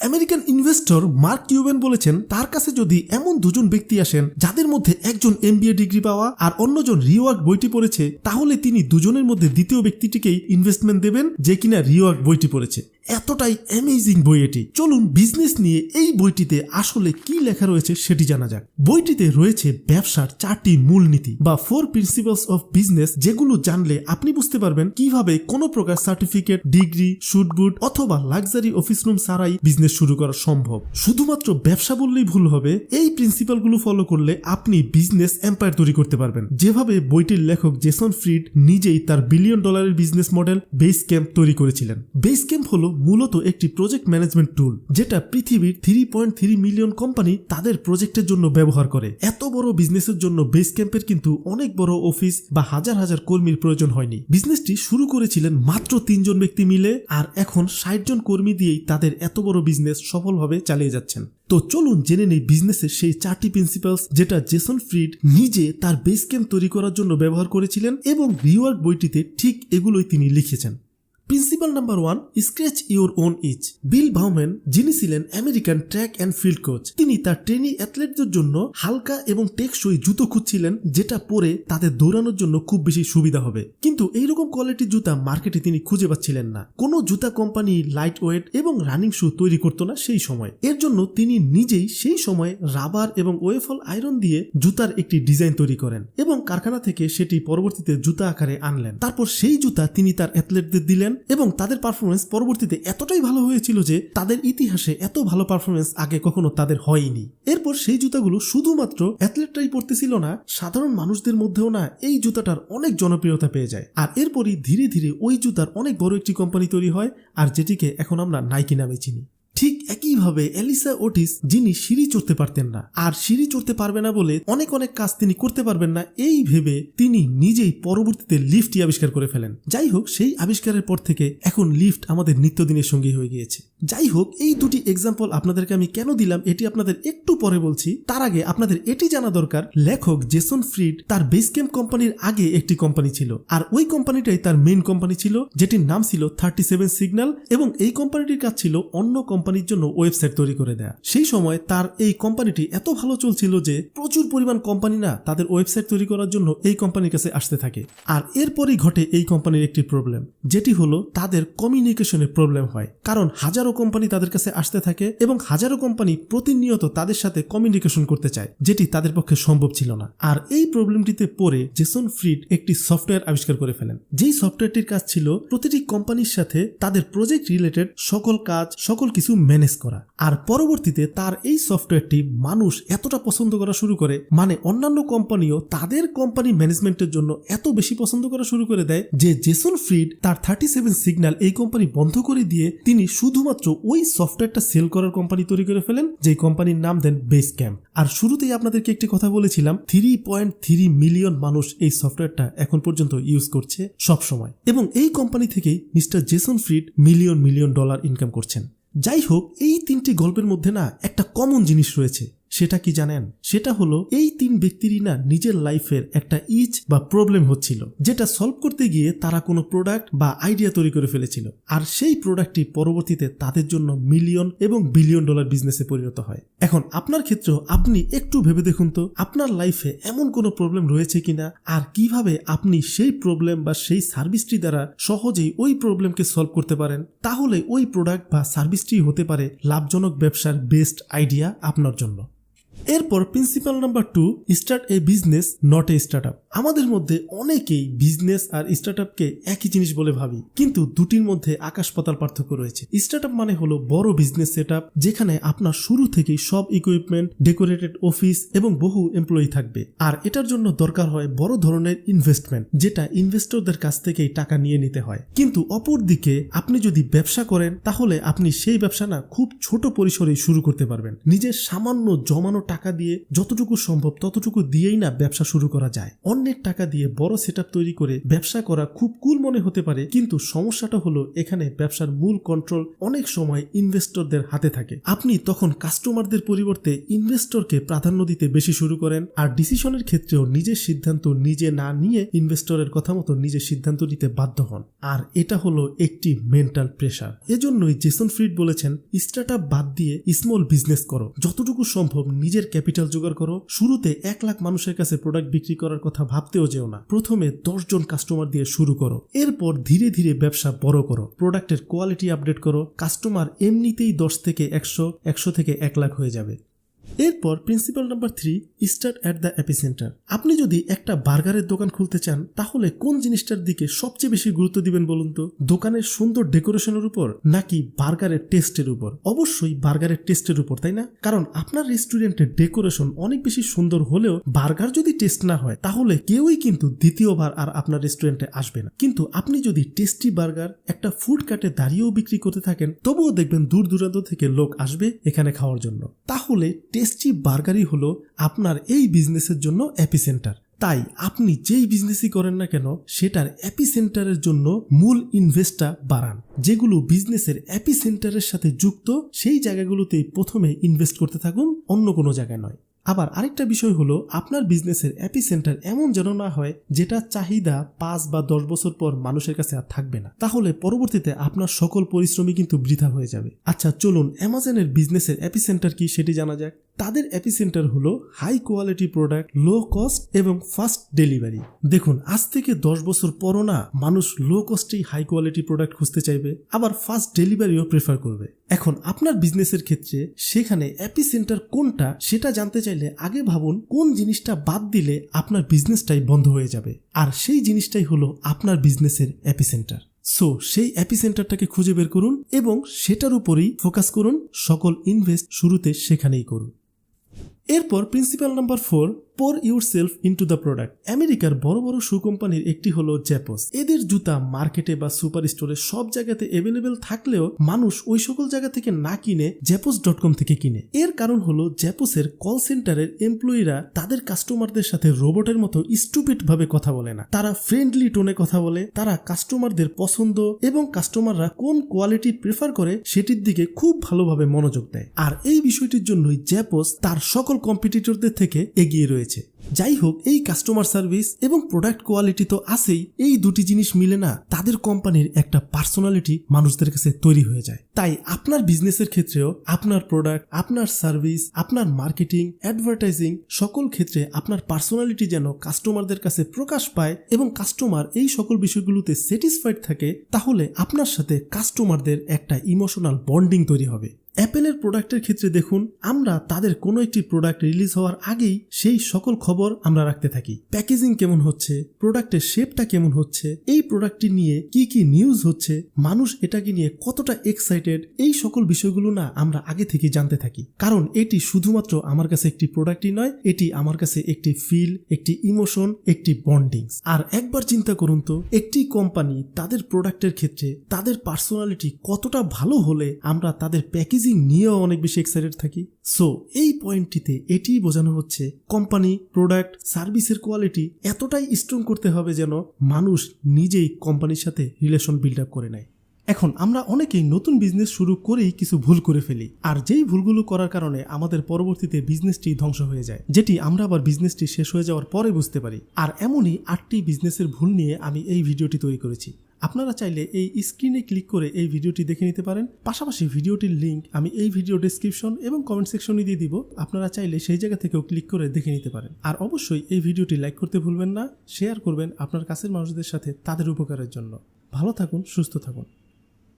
American investor mark Cuban বলেছেন তার কাছে যদি এমন দুজন ব্যক্তি আসেন যাদের মধ্যে একজন এমবিএ ডিগ্রি পাওয়া আর অন্যজন রিওয়ার্ক বইটি পড়েছে, তাহলে তিনি দুজনের মধ্যে দ্বিতীয় ব্যক্তিটিকেই ইনভেস্টমেন্ট দেবেন যে কিনা রিওয়ার্ক বইটি পড়েছে। এতটাই অ্যামেজিং বই এটি। চলুন বিজনেস নিয়ে এই বইটিতে আসলে কি লেখা রয়েছে সেটি জানা যাক। বইটিতে রয়েছে ব্যবসার 4টি মূলনীতি বা 4 প্রিন্সিপালস অফ বিজনেস, যেগুলো জানলে আপনি বুঝতে পারবেন কিভাবে কোনো প্রকার সার্টিফিকেট, ডিগ্রি, শুটবুট অথবা লাক্সারি অফিস রুম ছাড়াই বিজনেস শুরু করা সম্ভব। শুধুমাত্র ব্যবসা বললেই ভুল হবে, এই প্রিন্সিপালগুলো ফলো করলে আপনি বিজনেস এম্পায়ার তৈরি করতে পারবেন, যেভাবে বইটির লেখক জেসন ফ্রিড নিজেই তার বিলিয়ন ডলারের বিজনেস মডেল বেস ক্যাম্প তৈরি করেছিলেন। বেস ক্যাম্প হলো মূলত একটি প্রজেক্ট ম্যানেজমেন্ট টুল, যেটা পৃথিবীর 3.3 মিলিয়ন কোম্পানি তাদের প্রজেক্টের জন্য ব্যবহার করে। এত বড় বিজনেসের জন্য বেস ক্যাম্পের কিন্তু অনেক বড় অফিস বা হাজার হাজার কর্মীর প্রয়োজন হয়নি। বিজনেসটি শুরু করেছিলেন মাত্র 3 জন ব্যক্তি মিলে, আর এখন 60 জন কর্মী দিয়েই তাদের এত বড় বিজনেস সফলভাবে চালিয়ে যাচ্ছেন। তো চলুন জেনে নেই বিজনেসের সেই 4টি প্রিন্সিপালস যেটা জেসন ফ্রিড নিজে তার বেস ক্যাম্প তৈরি করার জন্য ব্যবহার করেছিলেন, এবং রিওয়ার্ড বইটিতে ঠিক এগুলোই তিনি লিখেছেন। Principal number 1, scratch your own itch. Bill Bowman, যিনি ছিলেন American track and field coach, তিনি তার ট্রেনি অ্যাথলেটদের জন্য হালকা এবং টেকসই জুতো খুঁজছিলেন যেটা পরে তাদের দৌড়ানোর জন্য খুব বেশি সুবিধা হবে। কিন্তু এইরকম কোয়ালিটির জুতা মার্কেটে তিনি খুঁজে পাচ্ছিলেন না। কোনো জুতা কোম্পানি লাইট ওয়েট এবং রানিং শু তৈরি করতো না সেই সময়। এর জন্য তিনি নিজেই সেই সময় রাবার এবং ওয়েফল আয়রন দিয়ে জুতার একটি ডিজাইন তৈরি করেন এবং কারখানা থেকে সেটি পরবর্তীতে জুতা আকারে আনলেন। তারপর সেই জুতা তিনি তার অ্যাথলেটদের দিলেন এবং তাদের পারফরমেন্স পরবর্তীতে এতটাই ভালো হয়েছিল যে তাদের ইতিহাসে এত ভালো পারফরমেন্স আগে কখনো তাদের হয়নি। এরপর সেই জুতাগুলো শুধুমাত্র অ্যাথলেটরাই পরতেছিল না, সাধারণ মানুষদের মধ্যেও না এই জুতাটার অনেক জনপ্রিয়তা পেয়ে যায়। আর এরপরই ধীরে ধীরে ওই জুতার অনেক বড় একটি কোম্পানি তৈরি হয়, আর যেটিকে এখন আমরা নাইকি নামে চিনি। ঠিক একইভাবে এলিসা ওটিস, যিনি সিঁড়ি চড়তে পারতেন না, আর সিঁড়ি চড়তে পারবে না বলে অনেক কাজ তিনি করতে পারবেন না এই ভেবে তিনি নিজেই পরবর্তীতে লিফটই আবিষ্কার করে ফেলেন। যাই হোক, সেই আবিষ্কারের পর থেকে এখন লিফট আমাদের নিত্যদিনের সঙ্গী হয়ে গিয়েছে। যাই হোক, এই দুটি এক্সাম্পল আপনাদেরকে আমি কেন দিলাম এটি আপনাদের একটু পরে বলছি। তার আগে আপনাদের এটি জানা দরকার, লেখক জেসন ফ্রিড তার বেস ক্যাম্প কোম্পানির আগে একটি কোম্পানি ছিল, আর ওই কোম্পানিটাই তার মেইন কোম্পানি ছিল, যেটির নাম ছিল 37 সিগন্যাল, এবং এই কোম্পানিটির কাজ ছিল অন্য কোম্পানির জন্য ওয়েবসাইট তৈরি করে দেয়া। সেই সময় তার এই কোম্পানিটি এত ভালো চলছিল যে প্রচুর পরিমাণ কোম্পানি না তাদের ওয়েবসাইট তৈরি করার জন্য এই কোম্পানির কাছে আসতে থাকে। আর এরপরই ঘটে এই কোম্পানির একটি প্রবলেম, যেটি হলো তাদের কমিউনিকেশনের প্রবলেম হয়, কারণ হাজারো কোম্পানি তাদের কাছে আসতে থাকে এবং হাজারো কোম্পানি প্রতিনিয়ত তাদের সাথে কমিউনিকেশন করতে চায়, যেটি তাদের পক্ষে সম্ভব ছিল না। আর এই প্রবলেমটিতে পড়ে জেসন ফ্রিড একটি সফটওয়্যার আবিষ্কার করে ফেলেন, যেই সফটওয়্যারটির কাজ ছিল প্রতিটি কোম্পানির সাথে তাদের প্রজেক্ট রিলেটেড সকল কাজ, সকল কিছু ম্যানেজ করা। আর পরবর্তীতে তার এই সফটওয়্যারটি মানুষ এতটা পছন্দ করা শুরু করে, মানে অন্যান্য কোম্পানিও তাদের কোম্পানি ম্যানেজমেন্টের জন্য এত বেশি পছন্দ করা শুরু করে দেয় যে জেসন ফ্রিড তার 37 সিগন্যাল এই কোম্পানি বন্ধ করে দিয়ে তিনি শুধুমাত্র ওই সফটওয়্যারটা সেল করার কোম্পানি তৈরি করে ফেলেন, যে কোম্পানির নাম দেন বেস ক্যাম্প। আর শুরুতেই আপনাদেরকে একটি কথা বলেছিলাম, 3.3 মিলিয়ন মানুষ এই সফটওয়্যারটা এখন পর্যন্ত ইউজ করছে সব সময়, এবং এই কোম্পানি থেকেই mister Jason ফ্রিড million million dollar income করছেন। যাই হোক, এই 3টি গল্পের মধ্যে না একটা কমন জিনিস রয়েছে, সেটা কি জানেন? সেটা হলো এই 3 ব্যক্তিরই না নিজের লাইফের একটা ইচ বা প্রবলেম হচ্ছিল, যেটা সলভ করতে গিয়ে তারা কোনো প্রোডাক্ট বা আইডিয়া তৈরি করে ফেলেছিল, আর সেই প্রোডাক্টটি পরবর্তীতে তাদের জন্য মিলিয়ন এবং বিলিয়ন ডলার বিজনেসে পরিণত হয়। এখন আপনার ক্ষেত্রেও আপনি একটু ভেবে দেখুন তো, আপনার লাইফে এমন কোনো প্রবলেম রয়েছে কিনা, আর কিভাবে আপনি সেই প্রবলেম বা সেই সার্ভিসটি দ্বারা সহজেই ওই প্রবলেমকে সলভ করতে পারেন। তাহলে ওই প্রোডাক্ট বা সার্ভিসটি হতে পারে লাভজনক ব্যবসার বেস্ট আইডিয়া আপনার জন্য। এরপর principal number 2, start A business not a startup. আমাদের মধ্যে অনেকেই বিজনেস আর স্টার্টআপকে একই জিনিস বলে ভাবি, কিন্তু দুটির মধ্যে আকাশ পাতাল পার্থক্য রয়েছে। স্টার্টআপ মানে হলো বড় বিজনেস সেটআপ, যেখানে আপনার শুরু থেকেই সব ইকুইপমেন্ট, ডেকোরেটেড অফিস এবং বহু এমপ্লয়ি থাকবে, আর এটার জন্য দরকার হয় বড় ধরনের ইনভেস্টমেন্ট, যেটা ইনভেস্টরদের কাছ থেকেই টাকা নিয়ে নিতে হয়। কিন্তু অপরদিকে আপনি যদি ব্যবসা করেন, তাহলে আপনি সেই ব্যবসা না খুব ছোট পরিসরে শুরু করতে পারবেন। নিজের সামান্য জমানো টাকা দিয়ে যতটুকু সম্ভব ততটুকু দিয়েই না ব্যবসা শুরু করা যায়। অন্যের টাকা দিয়ে বড় সেটআপ তৈরি করে ব্যবসা করা খুব কুল মনে হতে পারে, কিন্তু সমস্যাটা হলো এখানে ব্যবসার মূল কন্ট্রোল অনেক সময় ইনভেস্টরদের হাতে থাকে। আপনি তখন কাস্টমারদের পরিবর্তে ইনভেস্টরকে প্রাধান্য দিতে বেশি শুরু করেন, আর ডিসিশনের ক্ষেত্রেও নিজের সিদ্ধান্ত নিজে না নিয়ে ইনভেস্টরের কথা মতো নিজের সিদ্ধান্ত নিতে বাধ্য হন। আর এটা হলো একটি মেন্টাল প্রেসার। এজন্যই জেসন ফ্রিড বলেছেন, স্টার্টআপ বাদ দিয়ে স্মল বিজনেস করো, যতটুকু সম্ভব নিজের ক্যাপিটাল জোগাড় করো। শুরুতে 1 লাখ মানুষের কাছে প্রোডাক্ট বিক্রি করার কথা ভাবতেও যেও না। প্রথমে 10 জন কাস্টমার দিয়ে শুরু করো, এরপর ধীরে ধীরে ব্যবসা বড় করো, প্রোডাক্টের কোয়ালিটি আপডেট করো। কাস্টমার এমনিতেই 10 থেকে 100 থেকে 1 লাখ হয়ে যাবে। এরপর principal number 3, start at the epicentre. আপনি যদি একটা বার্গারের দোকান খুলতে চান তাহলে কোন জিনিসটার দিকে সবচেয়ে বেশি গুরুত্ব দিবেন বলুন তো? দোকানের সুন্দর ডেকোরেশনের উপর নাকি বার্গারের টেস্টের উপর? অবশ্যই বার্গারের টেস্টের উপর, তাই না? কারণ আপনার রেস্টুরেন্টের ডেকোরেশন অনেক বেশি সুন্দর হলেও বার্গার যদি টেস্ট না হয় তাহলে কেউই কিন্তু দ্বিতীয়বার আর আপনার রেস্টুরেন্টে আসবে না। কিন্তু আপনি যদি টেস্টি বার্গার একটা ফুড কার্টে দাঁড়িয়েও বিক্রি করতে থাকেন, তবুও দেখবেন দূর দূরান্ত থেকে লোক আসবে এখানে খাওয়ার জন্য। তাহলে টেস্টি বার্গারই হলো আপনার এই বিজনেসের জন্য এপিসেন্টার। তাই আপনি যেই বিজনেসই করেন না কেন সেটার এপিসেন্টারের জন্য মূল ইনভেস্টটা বাড়ান। যেগুলো বিজনেসের এপিসেন্টারের সাথে যুক্ত সেই জায়গাগুলোতেই প্রথমে ইনভেস্ট করতে থাকুন, অন্য কোনো জায়গায় নয়। আবার আরেকটা বিষয় হলো আপনার বিজনেসের এপিসেন্টার এমন যেন না হয় যেটা চাহিদা 5 বা 10 বছর পর মানুষের কাছে আর থাকবে না, তাহলে পরবর্তীতে আপনার সকল পরিশ্রমই কিন্তু বৃথা হয়ে যাবে। আচ্ছা চলুন অ্যামাজনের বিজনেসের এপিসেন্টার কি সেটি জানা যাক। তাদের এপিসেন্টার হলো high quality product, low cost এবং ফাস্ট ডেলিভারি। দেখুন আজ থেকে 10 বছর পরও না মানুষ লো কস্টেই হাই কোয়ালিটি প্রোডাক্ট খুঁজতে চাইবে, আবার ফাস্ট ডেলিভারিও প্রেফার করবে। এখন আপনার বিজনেসের ক্ষেত্রে সেখানে এপিসেন্টার কোনটা সেটা জানতে চাইলে আগে ভাবুন কোন জিনিসটা বাদ দিলে আপনার বিজনেসটাই বন্ধ হয়ে যাবে, আর সেই জিনিসটাই হলো আপনার বিজনেসের এপিসেন্টার। সো সেই এপিসেন্টারটাকে খুঁজে বের করুন এবং সেটার উপরেই ফোকাস করুন। সকল ইনভেস্ট শুরুতে সেখানেই করুন। এরপর principal number 4, pour yourself into the product। আমেরিকার বড় বড় শু কোম্পানির একটি হলো জ্যাপস। এদের জুতা মার্কেটে বা সুপার স্টোরে সব জায়গাতে অ্যাভেলেবেল থাকলেও মানুষ ওই সকল জায়গা থেকে না কিনে জ্যাপস.com থেকে কিনে। এর কারণ হলো জ্যাপসের কল সেন্টারের এমপ্লয়িরা তাদের কাস্টমারদের সাথে রোবটের মতো স্টুপিড ভাবে কথা বলে না। তারা ফ্রেন্ডলি টোনে কথা বলে, তারা কাস্টমারদের পছন্দ এবং কাস্টমাররা কোন কোয়ালিটি প্রেফার করে সেটির দিকে খুব ভালোভাবে মনোযোগ দেয়। আর এই বিষয়টির জন্যই জ্যাপস তার সকল কম্পিটিটরদের থেকে এগিয়ে রয়েছে। যাই হোক, এই কাস্টমার সার্ভিস এবং প্রোডাক্ট কোয়ালিটি তো আছেই, এই দুটি জিনিস মিলে না তাদের কোম্পানির একটা পার্সোনালিটি মানুষদের কাছে তৈরি হয়ে যায়। তাই আপনার বিজনেসের ক্ষেত্রেও আপনার প্রোডাক্ট, আপনার সার্ভিস, আপনার মার্কেটিং, অ্যাডভার্টাইজিং সকল ক্ষেত্রে আপনার পার্সোনালিটি যেন কাস্টমারদের কাছে প্রকাশ পায় এবং কাস্টমার এই সকল বিষয়গুলোতে স্যাটিসফাইড থাকে, তাহলে আপনার সাথে কাস্টমারদের একটা ইমোশনাল বন্ডিং তৈরি হবে। অ্যাপেলের প্রোডাক্টের ক্ষেত্রে দেখুন, আমরা তাদের কোনো একটি প্রোডাক্ট রিলিজ হওয়ার আগেই সেই সকল খবর আমরা রাখতে থাকি। প্যাকেজিং কেমন হচ্ছে, প্রোডাক্টের শেপটা কেমন হচ্ছে, এই প্রোডাক্টটি নিয়ে কি কি নিউজ হচ্ছে, মানুষ এটাকে নিয়ে কতটা এক্সাইটেড, এই সকল বিষয়গুলো না আমরা আগে থেকে জানতে থাকি। কারণ এটি শুধুমাত্র আমার কাছে একটি প্রোডাক্টই নয়, এটি আমার কাছে একটি ফিল, একটি ইমোশন, একটি বন্ডিং। আর একবার চিন্তা করুন তো, একটি কোম্পানি তাদের প্রোডাক্টের ক্ষেত্রে তাদের পার্সোনালিটি কতটা ভালো হলে আমরা তাদের প্যাকেজিং নিয়েও অনেক বেশি এক্সাইটেড থাকি। সো এই পয়েন্টটিতে এটিই বোঝানো হচ্ছে কোম্পানি, প্রোডাক্ট, সার্ভিসের কোয়ালিটি এতটাই স্ট্রং করতে হবে যেন মানুষ নিজেই কোম্পানির সাথে রিলেশন বিল্ড আপ করে নেয়। এখন আমরা অনেকেই নতুন বিজনেস শুরু করেই কিছু ভুল করে ফেলি, আর যেই ভুলগুলো করার কারণে আমাদের পরবর্তীতে বিজনেসটি ধ্বংস হয়ে যায়, যেটি আমরা আবার বিজনেসটি শেষ হয়ে যাওয়ার পরে বুঝতে পারি। আর এমনই 8টি বিজনেসের ভুল নিয়ে আমি এই ভিডিওটি তৈরি করেছি। আপনারা চাইলে এই স্ক্রিনে ক্লিক করে এই ভিডিওটি দেখে নিতে পারেন। পাশাপাশি ভিডিওটির লিঙ্ক আমি এই ভিডিও ডেসক্রিপশন এবং কমেন্ট সেকশনে দিয়ে দিব, আপনারা চাইলে সেই জায়গা থেকেও ক্লিক করে দেখে নিতে পারেন। আর অবশ্যই এই ভিডিওটি লাইক করতে ভুলবেন না, শেয়ার করবেন আপনার কাছের মানুষদের সাথে তাদের উপকারের জন্য। ভালো থাকুন, সুস্থ থাকুন।